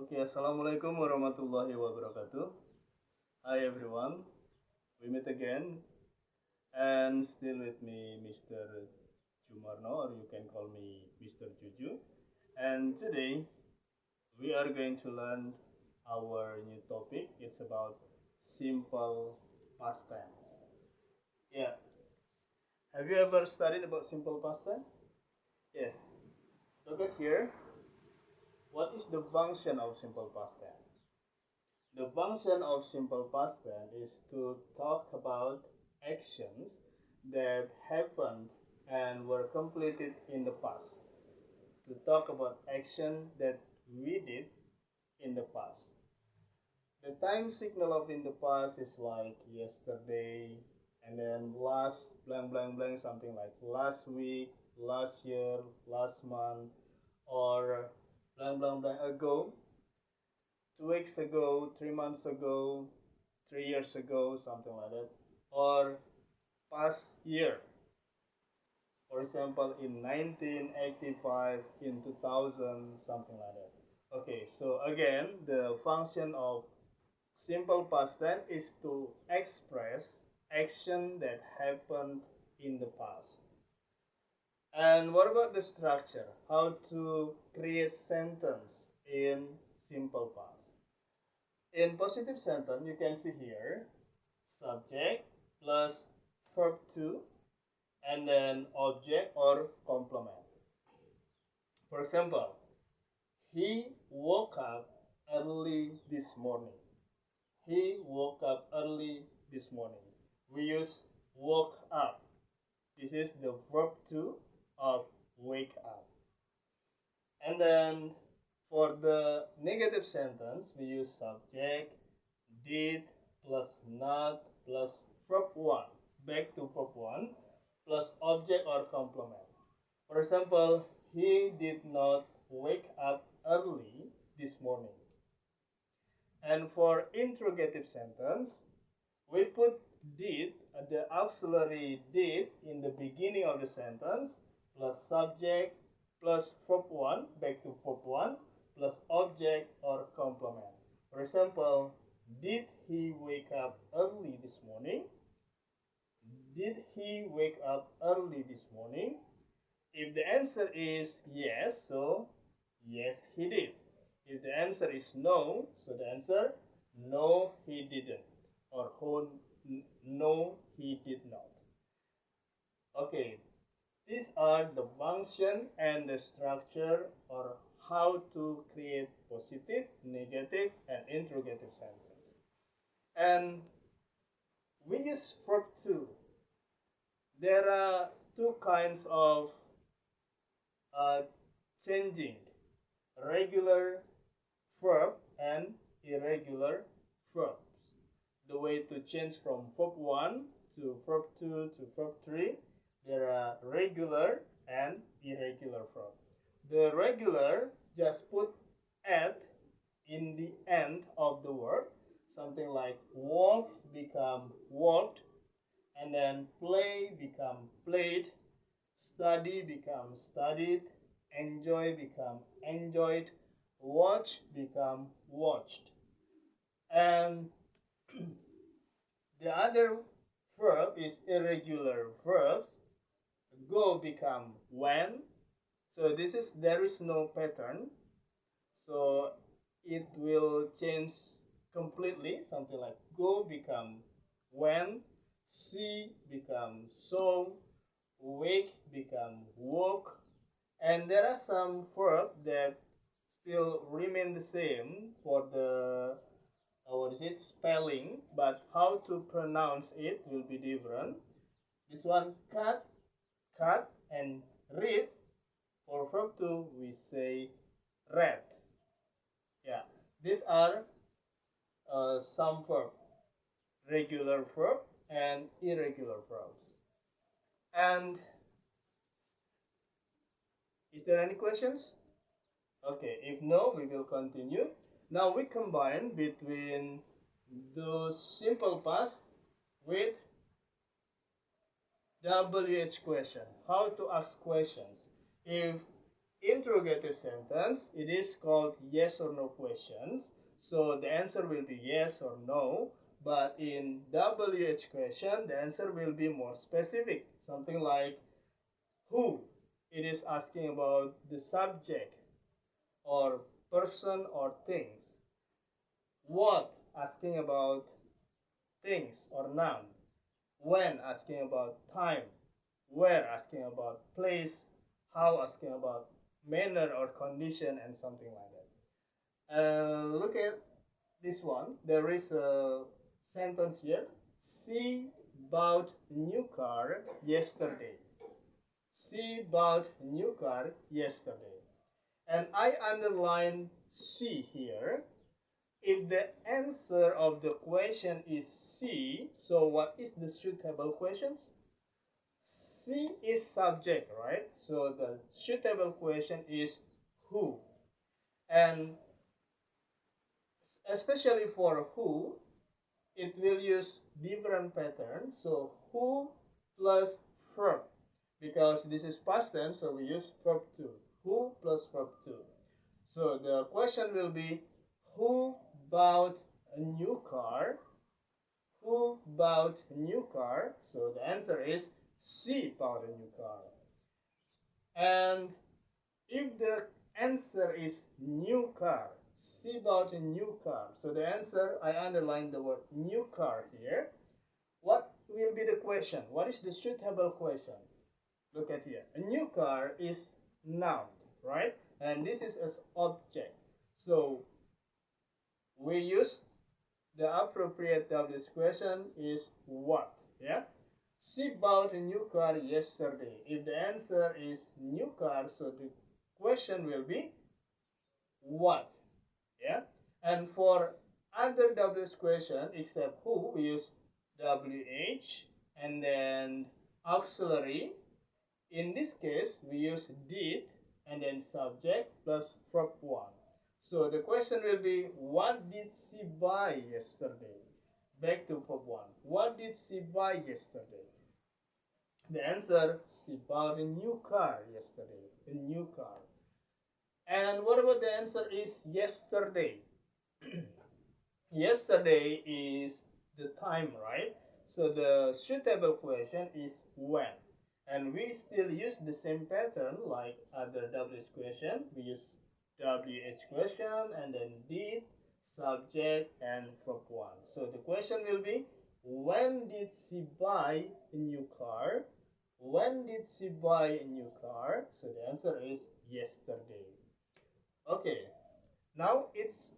Okay, Assalamualaikum warahmatullahi wabarakatuh. Hi everyone, we meet again, and still with me, Mr. Jumarno, or you can call me Mr. Juju. And today we are going to learn our new topic. It's about simple past tense. Yeah, have you ever studied about simple past tense? Yes. Look at here. What is the function of simple past tense? The function of simple past tense is to talk about actions that happened and were completed in the past. To talk about action that we did in the past. The time signal of in the past is like yesterday, and then last blank blank blank, something like last week, last year, last month, or blank blank blank ago, 2 weeks ago, 3 months ago, 3 years ago, something like that, or past year. For example, in 1985, in 2000, something like that. Okay, so again, the function of simple past tense is to express action that happened in the past. And what about the structure? How to create sentence in simple past? In positive sentence, you can see here subject plus verb to and then object or complement. For example, he woke up early this morning. He woke up early this morning. We use woke up. This is the verb to of wake up. And then for the negative sentence, we use subject, did, plus not, plus verb 1. Back to verb 1, plus object or complement. For example, he did not wake up early this morning. And for interrogative sentence, we put did, the auxiliary did in the beginning of the sentence, plus subject, plus verb 1, back to verb 1, plus object or complement. For example, did he wake up early this morning? Did he wake up early this morning? If the answer is yes, so yes, he did. If the answer is no, so the answer no, he didn't, or no, he did not. Okay, these are the function and the structure, or how to create positive, negative, and interrogative sentence. And we use verb to. There are two kinds of changing: regular verb and irregular verbs. The way to change from verb 1 to verb 2 to verb 3, there are regular and irregular verbs. The regular just put at in the end of the word, something like walk become walked, and then play become played, study become studied, enjoy become enjoyed, watch become watched. And the other verb is irregular verbs. Go become went. So this is there is no pattern. So it will change completely. Something like go become went, see become saw, wake become woke. And there are some verbs that still remain the same for the what is it spelling, but how to pronounce it will be different. This one cut, and read. For verb 2 we say read. Yeah, these are some verbs, regular verb and irregular verbs. And is there any questions? Okay, if no, we will continue. Now we combine between those simple past with WH question. How to ask questions. If interrogative sentence, it is called yes or no questions. So the answer will be yes or no. But in WH question, the answer will be more specific. Something like who. It is asking about the subject or person or things. What, asking about things or noun. When, asking about time. Where, asking about place. How, asking about manner or condition, and something like that. Look at this one. There is a sentence here. She bought new car yesterday. She bought new car yesterday. And I underline she here. If the answer of the question is she, so what is the suitable question? She is subject, right? So the suitable question is who. And especially for who, it will use different pattern. So who plus verb, because this is past tense, so we use verb to. Who plus verb to. So the question will be who bought a new car? Who bought a new car? So the answer is she bought a new car. And if the answer is new car, she bought a new car. So the answer, I underline the word new car here. What will be the question? What is the suitable question? Look at here. A new car is noun, right? And this is as object. So we use the appropriate WH question is what? Yeah. She bought a new car yesterday. If the answer is new car, so the question will be what? Yeah. And for other WH question except who, we use WH and then auxiliary. In this case, we use did and then subject plus verb 1. So the question will be, what did she buy yesterday? Back to verb 1. What did she buy yesterday? The answer, she bought a new car yesterday. A new car. And what about the answer is yesterday? Yesterday is the time, right? So the suitable question is when. And we still use the same pattern like other WH question. We use WH question and then did, subject, and verb 1. So the question will be, when did she buy a new car? When did she buy a new car? So the answer is yesterday. Okay, now it's,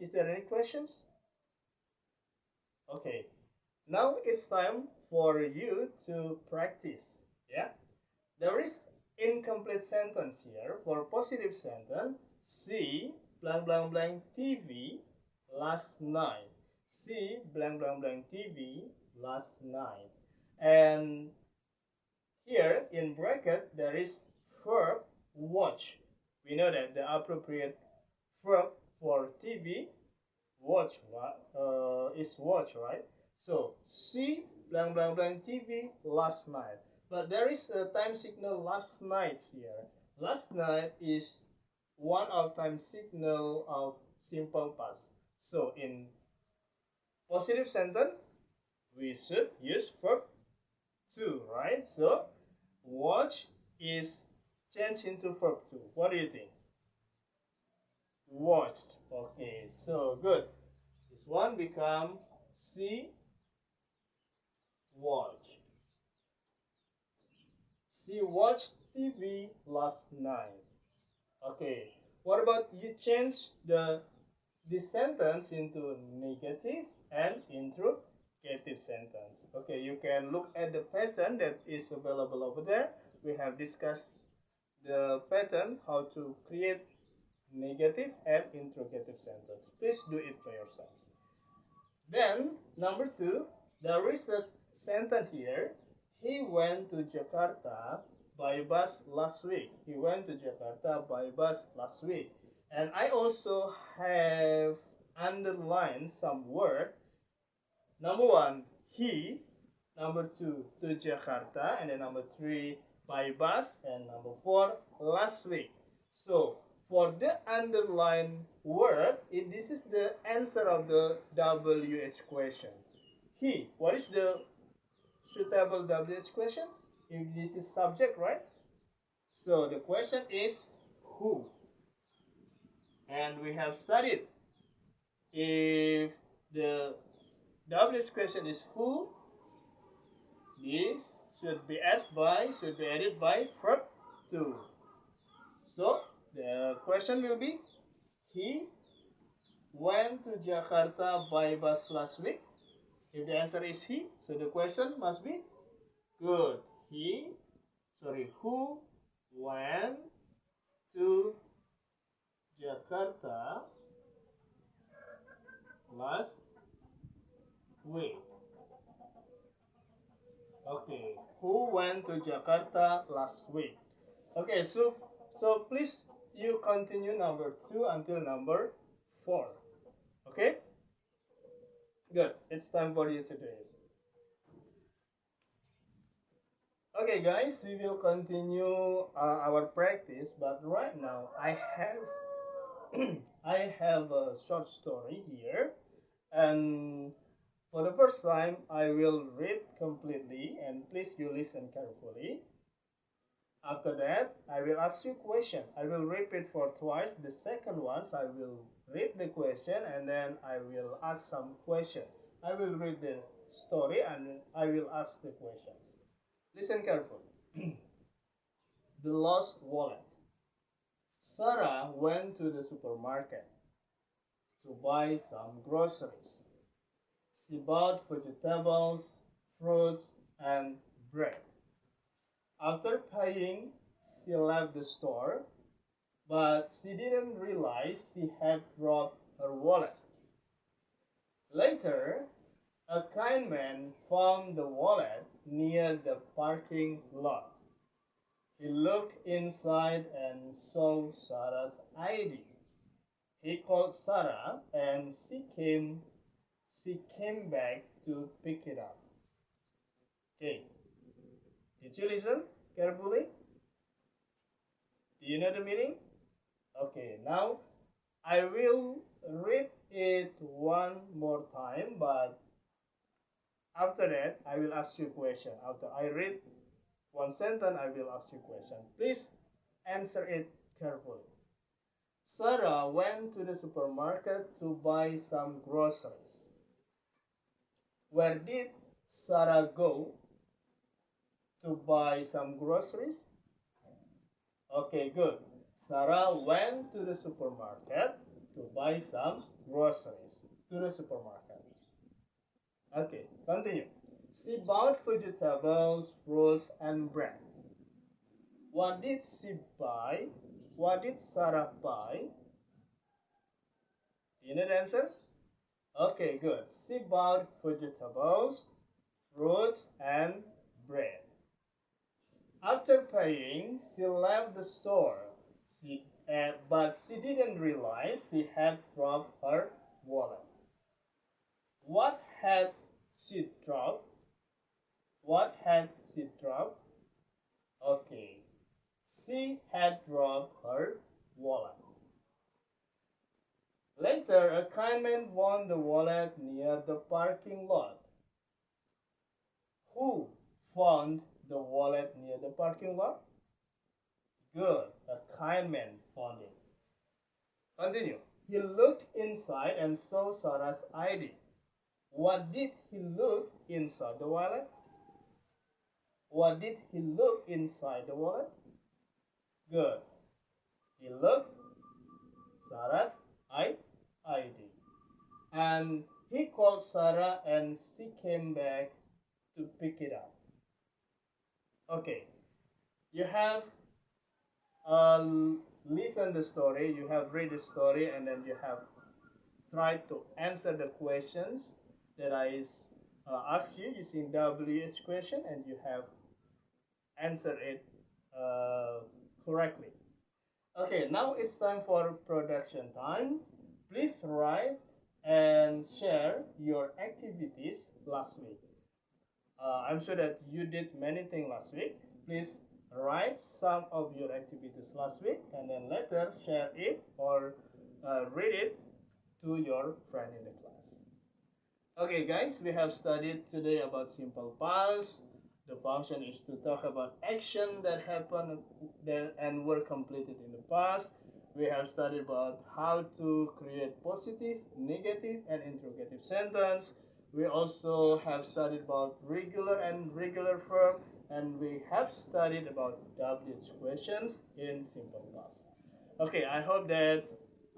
is there any questions? Okay, now it's time for you to practice. Yeah, there is incomplete sentence here. For positive sentence, see blank blank blank TV last night. See blank blank blank TV last night. And here in bracket there is verb watch. We know that the appropriate verb for TV watch is watch, right? So see blank blank blank TV last night. But there is a time signal last night here. Last night is one of time signal of simple past. So in positive sentence, we should use verb to, right? So watch is changed into verb to. What do you think? Watched. Okay, so good. This one become see watch. She watched TV last night. Okay, what about you change this sentence into negative and interrogative sentence? Okay, you can look at the pattern that is available over there. We have discussed the pattern, how to create negative and interrogative sentence. Please do it by yourself. Then, number 2, there is a sentence here. He went to Jakarta by bus last week. He went to Jakarta by bus last week. And I also have underlined some words. Number 1, he. Number 2, to Jakarta. And then number 3, by bus. And number 4, last week. So for the underlined word, this is the answer of the WH question. He, what is the suitable WH question? If this is subject, right? So the question is who? And we have studied if the WH question is who, this should be added by verb to. So the question will be he went to Jakarta by bus last week. If the answer is he, so the question must be good. Who went to Jakarta last week? Okay, who went to Jakarta last week? Okay, so please you continue number 2 until number 4. Okay? Good. It's time for you today. Okay, guys, we will continue our practice, but right now I have I have a short story here, and for the first time I will read completely, and please you listen carefully. After that, I will ask you a question. I will repeat for twice. The second once, I will read the question and then I will ask some question. I will read the story and I will ask the questions. Listen carefully. The lost wallet. Sarah went to the supermarket to buy some groceries. She bought vegetables, fruits, and bread. After paying, she left the store, but she didn't realize she had dropped her wallet. Later, a kind man found the wallet near the parking lot. He looked inside and saw Sarah's ID. He called Sarah and she came back to pick it up. Okay. Did you listen carefully? Do you know the meaning? Okay, now I will read it one more time, but after that I will ask you a question. After I read one sentence, I will ask you a question. Please answer it carefully. Sarah went to the supermarket to buy some groceries. Where did Sarah go to buy some groceries? Okay, good. Sarah went to the supermarket to buy some groceries. To the supermarket. Okay, continue. She bought vegetables, fruits, and bread. What did she buy? What did Sarah buy? Do you know the answer? Okay, good. She bought vegetables, fruits, and bread. After paying, she left the store, but she didn't realize she had dropped her wallet. What had she dropped? What had she dropped? Okay, she had dropped her wallet. Later, a kind man found the wallet near the parking lot. Who found the wallet near the parking lot? Good, a kind man found it. Continue. He looked inside and saw Sarah's ID. What did he look inside the wallet? What did he look inside the wallet? Good. He looked Sarah's ID. And he called Sarah and she came back to pick it up. Okay, you have listened the story, you have read the story, and then you have tried to answer the questions that I asked you using WH question, and you have answered it correctly. Okay, now it's time for production time. Please write and share your activities last week. I'm sure that you did many things last week. Please write some of your activities last week and then later share it or read it to your friend in the class. Okay, guys, we have studied today about simple past. The function is to talk about action that happened and were completed in the past. We have studied about how to create positive, negative, and interrogative sentence. We also have studied about regular and irregular verb, and we have studied about WH questions in simple past. Okay, I hope that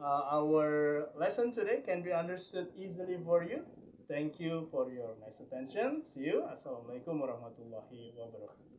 our lesson today can be understood easily for you. Thank you for your nice attention. See you. Assalamualaikum warahmatullahi wabarakatuh.